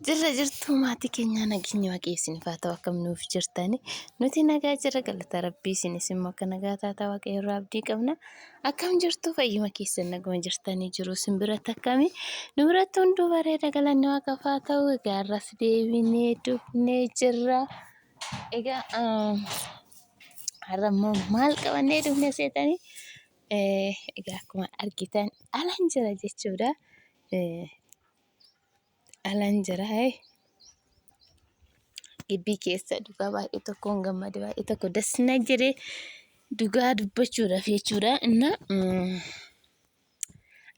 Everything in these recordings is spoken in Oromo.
Jirra jirtuu maatii keenyaa nageenya waaqessiniif haa ta'u akkam nuuf jirtani. Nuti nagaa jirra galata rabbii isinis immoo akka nagaa taata waaqayyo irraa abdii qabna. Akkam jirtu fayyuma keessan naguma jirtanii jiru isin biratti akkami? Nu biratti hunduu bareeda galanni waaqaaf haa ta'u. Egaa har'as deebinee dhufnee jirra. Egaa har'a immoo maal qabannee dhufne seetanii? Egaa akkuma argitan alaan jira jechuudha. Alaan jira gibbii keessa dhugaa baay'ee tokkoon gammade baay'ee tokko dasna jedhee dhugaa dubbachuudhaaf jechuudha. Inna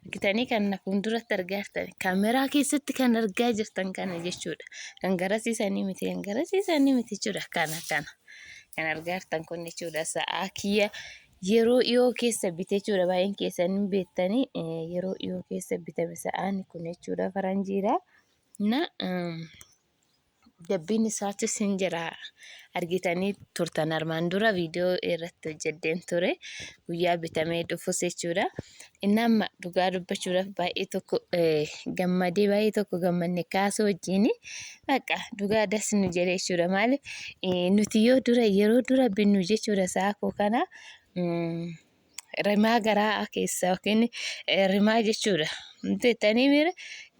argitanii kan fuulduratti argaa jirtan kaameraa keessatti kan argaa jirtan kana jechuudha. Kan garasiisanii miti kan garasiisanii miti jechuudha. Kana kan argaa jirtan kun jechuudha. Sa'aa kiyya yeroo dhiyoo keessa bite jechuudha. Baay'een keessan hin beektanii yeroo dhiyoo keessa bitame sa'aan kun jechuudha faranjiidha. Na gabbiin isaatis hin jira argitanii turtan armaan dura viidiyoo irratti hojjedheen ture guyyaa bitamee dhufus jechuudha. Inni amma dhugaa dubbachuudhaaf baay'ee tokko gammadee baay'ee tokko gammanne kaasuu wajjin bakka dhugaa das nu jedhee jechuudha. Maaliif nuti yoo dura yeroo dura binnu jechuudha sa'a koo kana rimaa garaa keessa yookiin rimaa jechuudha. Teettanii miira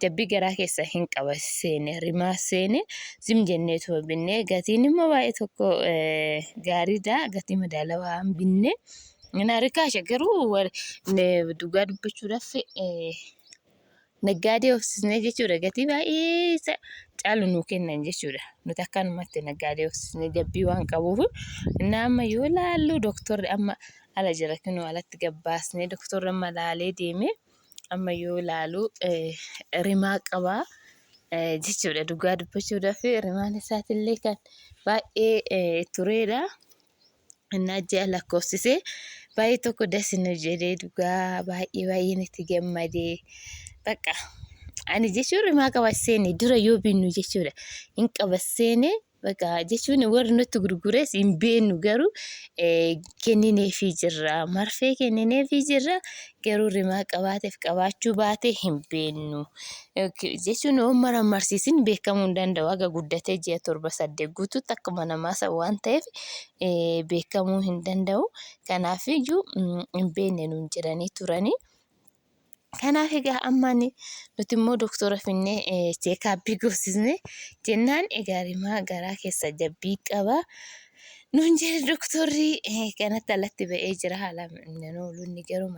jabbii garaa keessa hin qaba seene rimaa seene zim jennee tuma binnee gatiin immoo baay'ee tokko gaariidha gatii madaalawaa binnee inni rikaasha garuu dhugaa dubbachuudhaaf naggaadee oofsisnee jechuudha gatii baay'ee caalu nuu kennan jechuudha. Nuti akkanumatti naggaadee oofsisnee jabbii waan qabuuf inni amma yoo laallu doktorri amma ala jira kunoo alatti gabbaasnee doktorri amma laalee deemee amma yoo laalu rimaa qabaa jechuudha. Dhugaa dubbachuudhaaf rimaan isaatillee kan baay'ee tureedha. Inni ajjaa lakkoofsisee baay'ee tokko dasina jedhee dhugaa baay'ee itti gammadee bakka ani jechuun rimaa qaba seene dura yoo binnu jechuudha. Hin qaba seene bakka jechuun warri nutti gurgures hin beeknu garuu kennineefii jirra marfee kennineefii jirra garuu rimaa qabaateef qabaachuu baatee hin beeknu jechuun mara marsiisin beekamuu hin danda'u. Aga guddatee ji'a 7-8 guutuutti akkuma namaa waan ta'eef beekamuu hin danda'u. Kanaafiyyuu hin beekne nuun jedhanii turanii. Kanaaf egaa ammaan nuti immoo doktora finnee cheekaappii goosisne jennaan egaa rimaa garaa keessa jabbii qaba. Nuun jedhe doktorri kanatti alatti ba'ee jira haala inni oolu inni garuu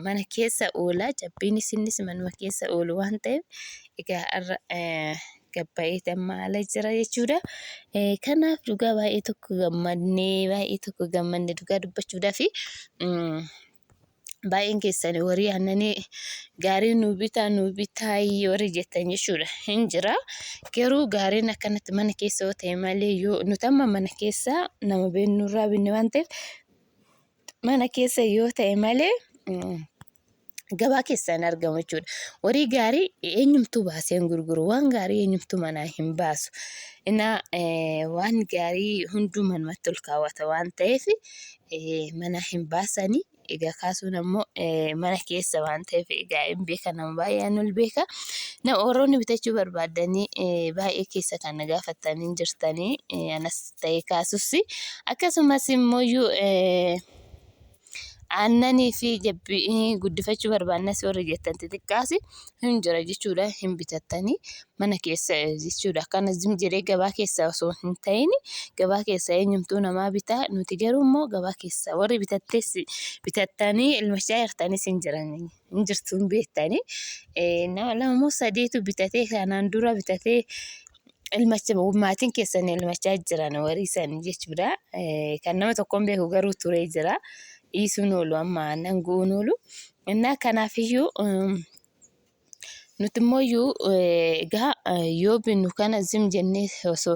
mana keessa oola jabbiinis innis manuma keessa oolu waan ta'eef egaa har'a gabba'ee amma ala jira jechuudha. Kanaaf dhugaa baay'ee tokko gammanne dhugaa dubbachuudhaaf baay'een keessanii warri aannanii gaarii nuu bitaa warri jettan jechuudha hin jira. Garuu gaariin akkanatti mana keessa yoo ta'e malee yoo nuti amma mana keessa nama beeknurraa binne waan ta'eef mana keessa yoo ta'e malee gabaa keessaan argamu jechuudha. Warri gaarii eenyumtuu baasee hin gurguru waan gaarii eenyumtuu manaa hin baasu. Innaa waan gaarii hunduu manumatti ol kaawwata waan ta'eef mana hin baasanii. Egaa kaasuun ammoo mana keessa waan ta'eef egaa hin beeka nama baay'een ol beeka. Nama warroonni bitachuu barbaadanii baay'ee keessa kan gaafatanii jirtanii anas ta'ee kaasus akkasumas immoo aannanii fi jabbii guddifachuu barbaannas warri jettan xixiqqaas hin jira jechuudha hin bitattanii mana keessa jechuudha. Akkana zim jedhee gabaa keessa osoo hin ta'in gabaa keessa eenyumtuu namaa bitaa nuti garuu immoo gabaa keessa warri bitattanii ilmachaa jirtanis hin jirtu hin beektanii. Nama lama sadeetu bitatee kanaan dura bitatee ilmacha maatiin keessan ilmachaa jiran warri isaanii jechuudha. Kan nama tokkoon beeku garuu turee jira. Dhiisuun oolu amma aannan gu'uun oolu. Innaa kanaafiyyuu nuti immoo egaa yoo binnu kana zim jennee osoo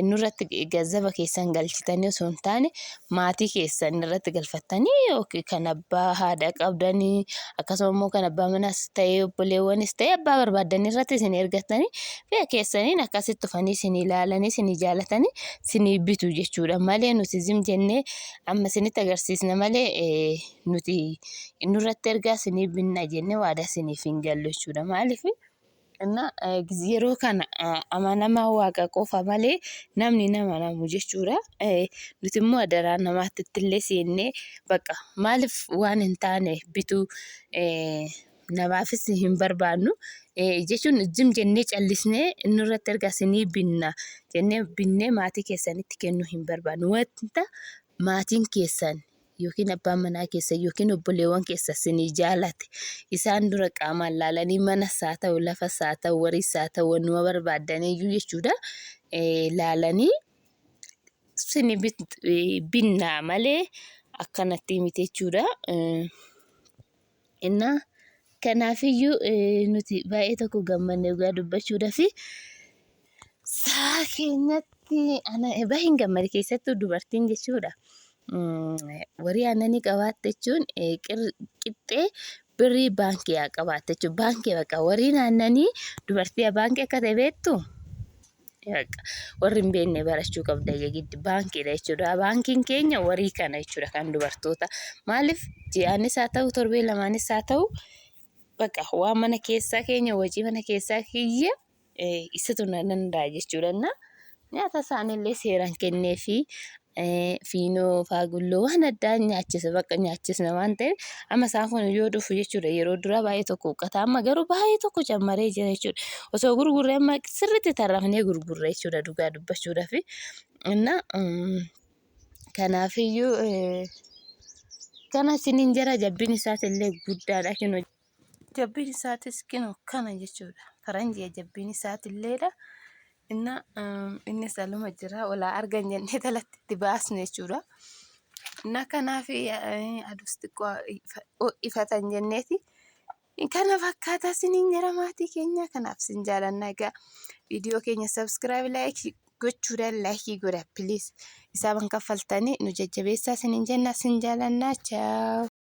nurratti gazzaba keessan galchitanii osoo hin taane maatii keessan irratti galfattanii yookiin kan abbaa haadha qabdanii akkasuma immoo kan abbaa manaas ta'ee obboleewwanis ta'ee abbaa barbaadanii irratti isin ergatanii fi keessaniin akkasitti dhufanii isin ilaalanii isin jaalatanii isin bitu jechuudha. Malee nuti zim jennee amma isinitti agarsiisna malee nuti nurratti ergaa isin binna jennee waadaa isiniif hin gallu jechuudha. Maaliif እና yeroo kana amanamaa waaqa qofa malee namni nama namu jechuudha. Nuti immoo adaraa namaatti illee seennee bakka maaliif waan hin taane bituu namaafis hin barbaannu jechuun jim jennee callisnee nurratti ergasanii binna jennee binnee maatii keessanitti kennuu hin barbaannu. Wanta maatiin keessan yookiin abbaan manaa keessan yookiin obboleewwan keessan isinii jaalate isaan dura qaamaan laalanii manas haa ta'u lafas haa ta'u wariis haa ta'u wanuma barbaadaniyyuu jechuudha laalanii isinii binnaa malee akkanatti miti jechuudha. Innaa kanaafiyyuu nuti baay'ee tokko gammannee dhugaa dubbachuudhaaf sa'a keenyatti baay'een gammade keessattuu dubartiin jechuudha. Warii aannanii qabaatte jechuun qixxee birrii baankii haa qabaatte jechuudha. Baankii baqa wariin aannanii dubartii baankii akka ta'e beektu warri hin beekne barachuu qabda giddi baankiidha jechuudha. Baankiin keenya warii kana jechuudha kan dubartoota maaliif ji'aanis haa ta'u torbee lamaanis haa ta'u baqa waan mana keessaa keenya hojii mana keessaa kiyya isatu na danda'a jechuudha. Nyaata isaaniillee seeraan kennee fi fiinoo faagulloo waan addaa nyaachisa bakka nyaachisna waan ta'eef amma isaan kun yoo dhufu jechuudha yeroo dura baay'ee tokko uqqata amma garuu baay'ee tokko cammaree jira jechuudha. Osoo gurgurree amma sirriitti tarrafnee gurgurree jechuudha dhugaa dubbachuudhaaf. Kanaafiyyuu kana isiniin jara jabbiin isaatillee guddaadha kinu jabbiin isaatis kinu kana jechuudha. Faranjii jabbiin isaatilleedha. Inni saluma jira olaa argan jennee talatti itti baasnu jechuudha. Kanaaf aduus xiqqoo ifatan jenneeti. Kana fakkaataa isiniin jara maatii keenya kanaaf sin jaalannaa egaa viidiyoo keenya subscribe like gochuudhaan like godha please isaan kaffaltanii nu jajjabeessaa isiniin jenna sin jaalannaa ciao.